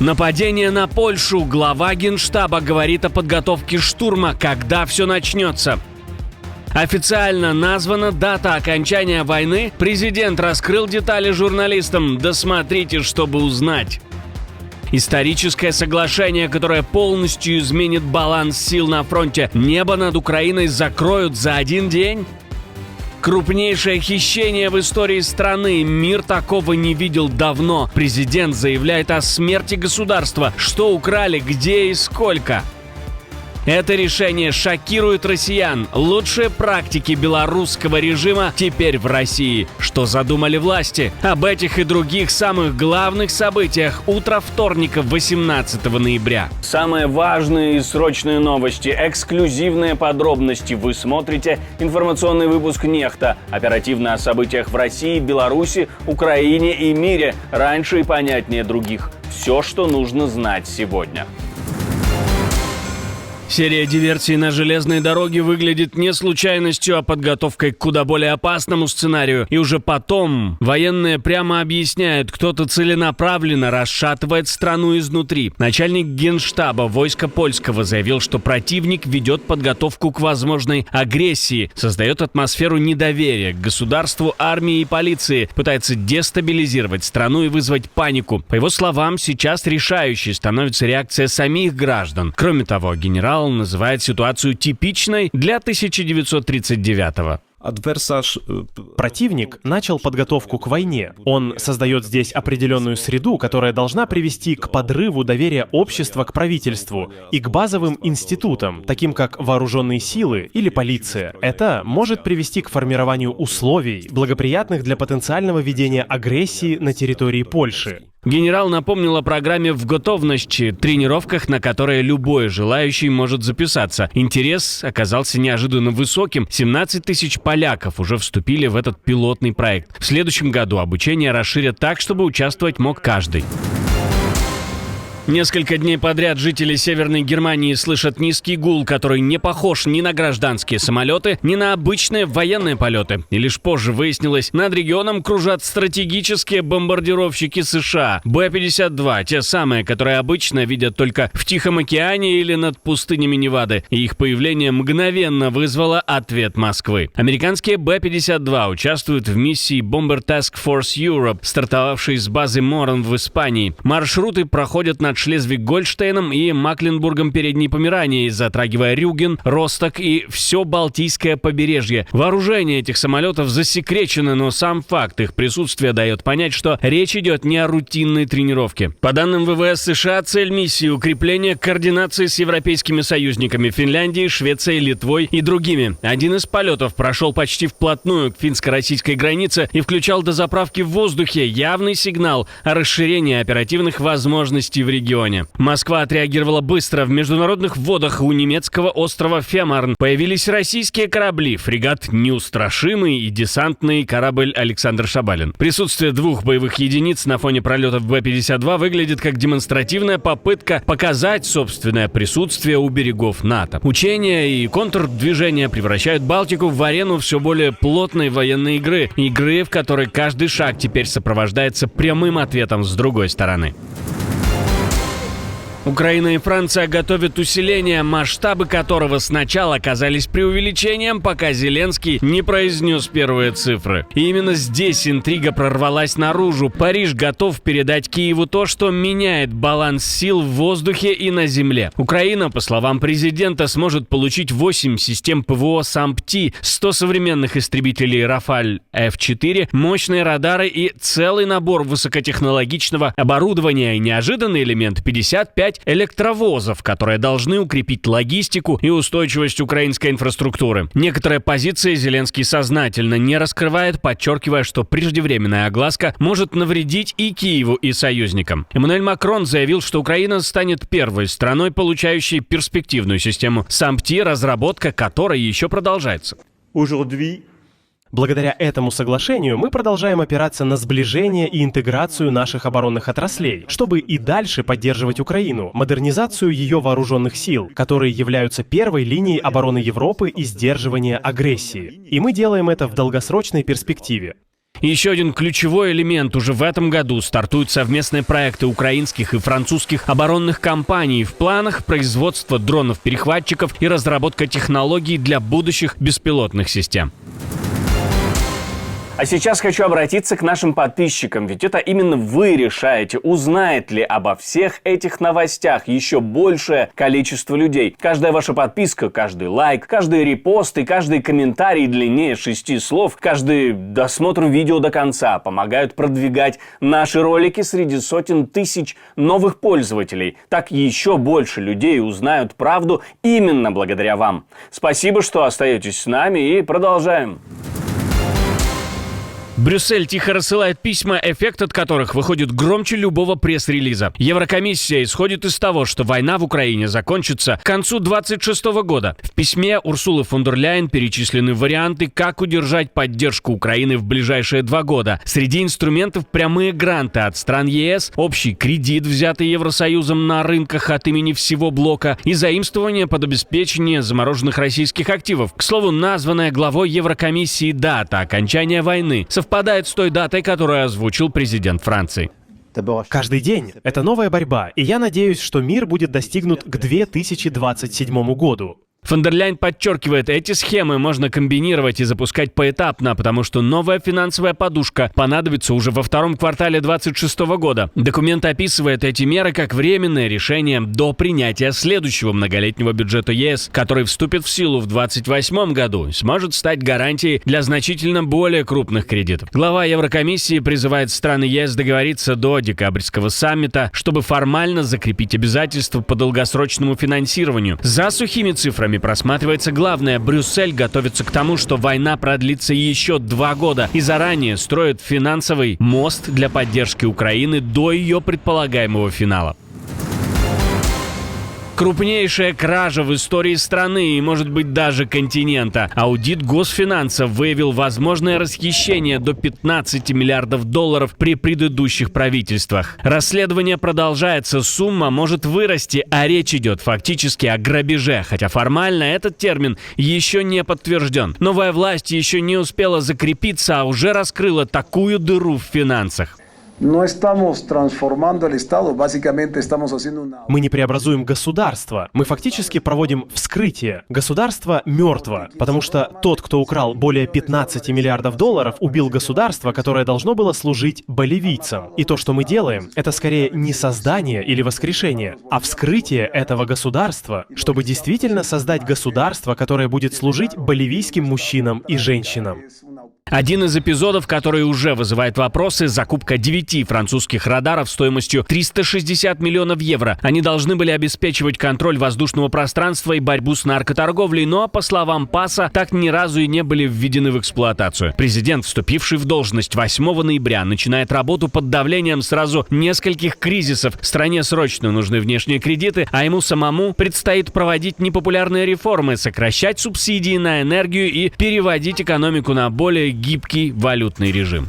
Нападение на Польшу. Глава Генштаба говорит о подготовке штурма, когда все начнется. Официально названа дата окончания войны. Президент раскрыл детали журналистам. Досмотрите, чтобы узнать. Историческое соглашение, которое полностью изменит баланс сил на фронте. Небо над Украиной закроют за один день? Крупнейшее хищение в истории страны. Мир такого не видел давно. Президент заявляет о смерти государства. Что украли, где и сколько? Это решение шокирует россиян. Лучшие практики белорусского режима теперь в России. Что задумали власти? Об этих и других самых главных событиях утро вторника, 18 ноября. Самые важные и срочные новости, эксклюзивные подробности. Вы смотрите информационный выпуск «Нехта». Оперативно о событиях в России, Беларуси, Украине и мире. Раньше и понятнее других. Все, что нужно знать сегодня. Серия диверсий на железной дороге выглядит не случайностью, а подготовкой к куда более опасному сценарию. И уже потом военные прямо объясняют, кто-то целенаправленно расшатывает страну изнутри. Начальник Генштаба войска польского заявил, что противник ведет подготовку к возможной агрессии, создает атмосферу недоверия к государству, армии и полиции, пытается дестабилизировать страну и вызвать панику. По его словам, сейчас решающей становится реакция самих граждан. Кроме того, генерал называет ситуацию типичной для 1939-го. Противник начал подготовку к войне. Он создает здесь определенную среду, которая должна привести к подрыву доверия общества к правительству и к базовым институтам, таким как вооруженные силы или полиция. Это может привести к формированию условий, благоприятных для потенциального ведения агрессии на территории Польши. Генерал напомнил о программе «В готовности», тренировках, на которые любой желающий может записаться. Интерес оказался неожиданно высоким. 17 тысяч поляков уже вступили в этот пилотный проект. В следующем году обучение расширят так, чтобы участвовать мог каждый. Несколько дней подряд жители Северной Германии слышат низкий гул, который не похож ни на гражданские самолеты, ни на обычные военные полеты. И лишь позже выяснилось, над регионом кружат стратегические бомбардировщики США Б-52, те самые, которые обычно видят только в Тихом океане или над пустынями Невады. И их появление мгновенно вызвало ответ Москвы. Американские Б-52 участвуют в миссии Bomber Task Force Europe, стартовавшей с базы Моран в Испании. Маршруты проходят над Шлезвиг-Гольштейном и Макленбургом Передней Померании, затрагивая Рюген, Росток и все Балтийское побережье. Вооружение этих самолетов засекречено, но сам факт их присутствия дает понять, что речь идет не о рутинной тренировке. По данным ВВС США, цель миссии — укрепление координации с европейскими союзниками Финляндией, Швецией, Литвой и другими. Один из полетов прошел почти вплотную к финско-российской границе и включал дозаправки в воздухе, явный сигнал о расширении оперативных возможностей в регионе. Москва отреагировала быстро. В международных водах у немецкого острова Фемарн появились российские корабли: фрегат «Неустрашимый» и десантный корабль «Александр Шабалин». Присутствие двух боевых единиц на фоне пролетов Б-52 выглядит как демонстративная попытка показать собственное присутствие у берегов НАТО. Учения и контрдвижения превращают Балтику в арену все более плотной военной игры, в которой каждый шаг теперь сопровождается прямым ответом с другой стороны. Украина и Франция готовят усиление, масштабы которого сначала казались преувеличением, пока Зеленский не произнес первые цифры. И именно здесь интрига прорвалась наружу. Париж готов передать Киеву то, что меняет баланс сил в воздухе и на земле. Украина, по словам президента, сможет получить 8 систем ПВО САМПТИ, 100 современных истребителей Рафаль F4, мощные радары и целый набор высокотехнологичного оборудования. И неожиданный элемент — 55 электровозов, которые должны укрепить логистику и устойчивость украинской инфраструктуры. Некоторые позиции Зеленский сознательно не раскрывает, подчеркивая, что преждевременная огласка может навредить и Киеву, и союзникам. Эммануэль Макрон заявил, что Украина станет первой страной, получающей перспективную систему САМПТИ, разработка которой еще продолжается. Благодаря этому соглашению мы продолжаем опираться на сближение и интеграцию наших оборонных отраслей, чтобы и дальше поддерживать Украину, модернизацию ее вооруженных сил, которые являются первой линией обороны Европы и сдерживания агрессии. И мы делаем это в долгосрочной перспективе. Еще один ключевой элемент. Уже в этом году стартуют совместные проекты украинских и французских оборонных компаний. В планах производство дронов-перехватчиков и разработка технологий для будущих беспилотных систем. А сейчас хочу обратиться к нашим подписчикам, ведь это именно вы решаете, узнает ли обо всех этих новостях еще большее количество людей. Каждая ваша подписка, каждый лайк, каждый репост и каждый комментарий длиннее 6 слов, каждый досмотр видео до конца помогают продвигать наши ролики среди сотен тысяч новых пользователей. Так еще больше людей узнают правду именно благодаря вам. Спасибо, что остаетесь с нами, и продолжаем. Брюссель тихо рассылает письма, эффект от которых выходит громче любого пресс-релиза. Еврокомиссия исходит из того, что война в Украине закончится к концу 2026 года. В письме Урсулы фон дер Ляйен перечислены варианты, как удержать поддержку Украины в ближайшие 2 года. Среди инструментов прямые гранты от стран ЕС, общий кредит, взятый Евросоюзом на рынках от имени всего блока, и заимствование под обеспечение замороженных российских активов. К слову, названная главой Еврокомиссии дата окончания войны совпадает с той датой, которую озвучил президент Франции. Каждый день — это новая борьба, и я надеюсь, что мир будет достигнут к 2027 году. Фон дер Ляйен подчеркивает, эти схемы можно комбинировать и запускать поэтапно, потому что новая финансовая подушка понадобится уже во втором квартале 2026 года. Документ описывает эти меры как временное решение до принятия следующего многолетнего бюджета ЕС, который вступит в силу в 2028 году и сможет стать гарантией для значительно более крупных кредитов. Глава Еврокомиссии призывает страны ЕС договориться до декабрьского саммита, чтобы формально закрепить обязательства по долгосрочному финансированию. За сухими цифрами просматривается главное. Брюссель готовится к тому, что война продлится еще 2 года и заранее строит финансовый мост для поддержки Украины до ее предполагаемого финала. Крупнейшая кража в истории страны и, может быть, даже континента. Аудит госфинансов выявил возможное расхищение до 15 миллиардов долларов при предыдущих правительствах. Расследование продолжается, сумма может вырасти, а речь идет фактически о грабеже, хотя формально этот термин еще не подтвержден. Новая власть еще не успела закрепиться, а уже раскрыла такую дыру в финансах. Мы не преобразуем государство, мы фактически проводим вскрытие. Государство мертво, потому что тот, кто украл более 15 миллиардов долларов, убил государство, которое должно было служить боливийцам. И то, что мы делаем, это скорее не создание или воскрешение, а вскрытие этого государства, чтобы действительно создать государство, которое будет служить боливийским мужчинам и женщинам. Один из эпизодов, который уже вызывает вопросы, закупка 9 французских радаров стоимостью 360 миллионов евро. Они должны были обеспечивать контроль воздушного пространства и борьбу с наркоторговлей, но, по словам ПАСа, так ни разу и не были введены в эксплуатацию. Президент, вступивший в должность 8 ноября, начинает работу под давлением сразу нескольких кризисов. Стране срочно нужны внешние кредиты, а ему самому предстоит проводить непопулярные реформы, сокращать субсидии на энергию и переводить экономику на более гибкий валютный режим.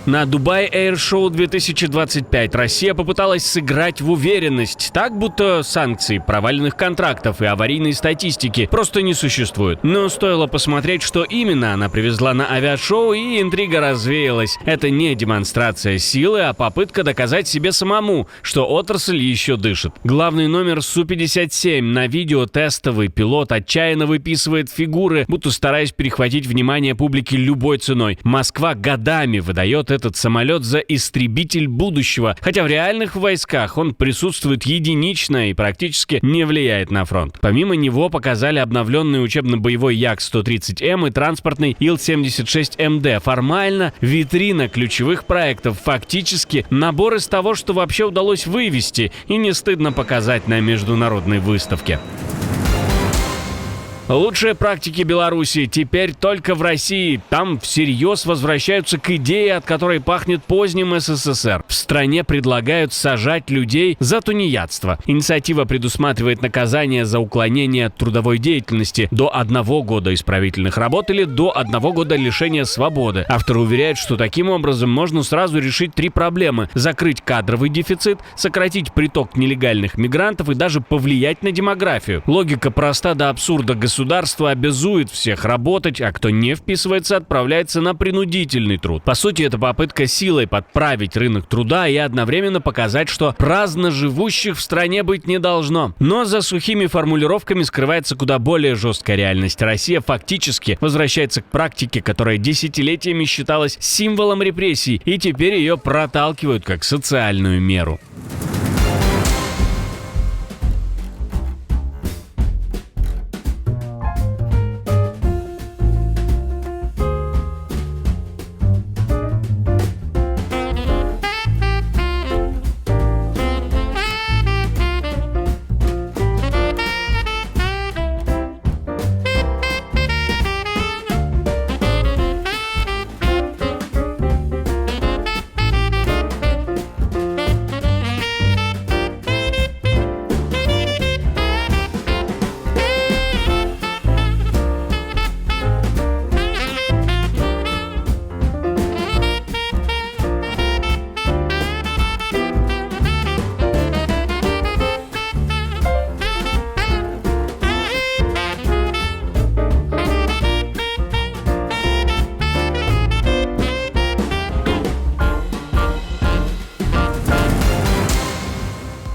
На Dubai Air Show 2025 Россия попыталась сыграть в уверенность, так будто санкций, проваленных контрактов и аварийной статистики просто не существует. Но стоило посмотреть, что именно она привезла на авиашоу, и интрига развеялась. Это не демонстрация силы, а попытка доказать себе самому, что отрасль еще дышит. Главный номер Су-57 на видео тестовый пилот отчаянно выписывает фигуры, будто стараясь перехватить внимание публики любой ценой. Москва годами выдает этот самолет за истребитель будущего, хотя в реальных войсках он присутствует единично и практически не влияет на фронт. Помимо него показали обновленный учебно-боевой Як-130М и транспортный Ил-76МД. Формально витрина ключевых проектов, фактически набор из того, что вообще удалось вывести и не стыдно показать на международной выставке. Лучшие практики Беларуси теперь только в России. Там всерьез возвращаются к идее, от которой пахнет поздним СССР. В стране предлагают сажать людей за тунеядство. Инициатива предусматривает наказание за уклонение от трудовой деятельности до 1 года исправительных работ или до 1 года лишения свободы. Автор уверяет, что таким образом можно сразу решить 3 проблемы: закрыть кадровый дефицит, сократить приток нелегальных мигрантов и даже повлиять на демографию. Логика проста до абсурда. Государство государство обязует всех работать, а кто не вписывается, отправляется на принудительный труд. По сути, это попытка силой подправить рынок труда и одновременно показать, что праздно живущих в стране быть не должно. Но за сухими формулировками скрывается куда более жесткая реальность. Россия фактически возвращается к практике, которая десятилетиями считалась символом репрессий, и теперь ее проталкивают как социальную меру.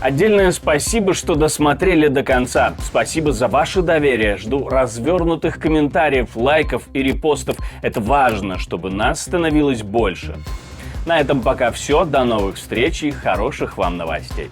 Отдельное спасибо, что досмотрели до конца. Спасибо за ваше доверие. Жду развернутых комментариев, лайков и репостов. Это важно, чтобы нас становилось больше. На этом пока все. До новых встреч и хороших вам новостей.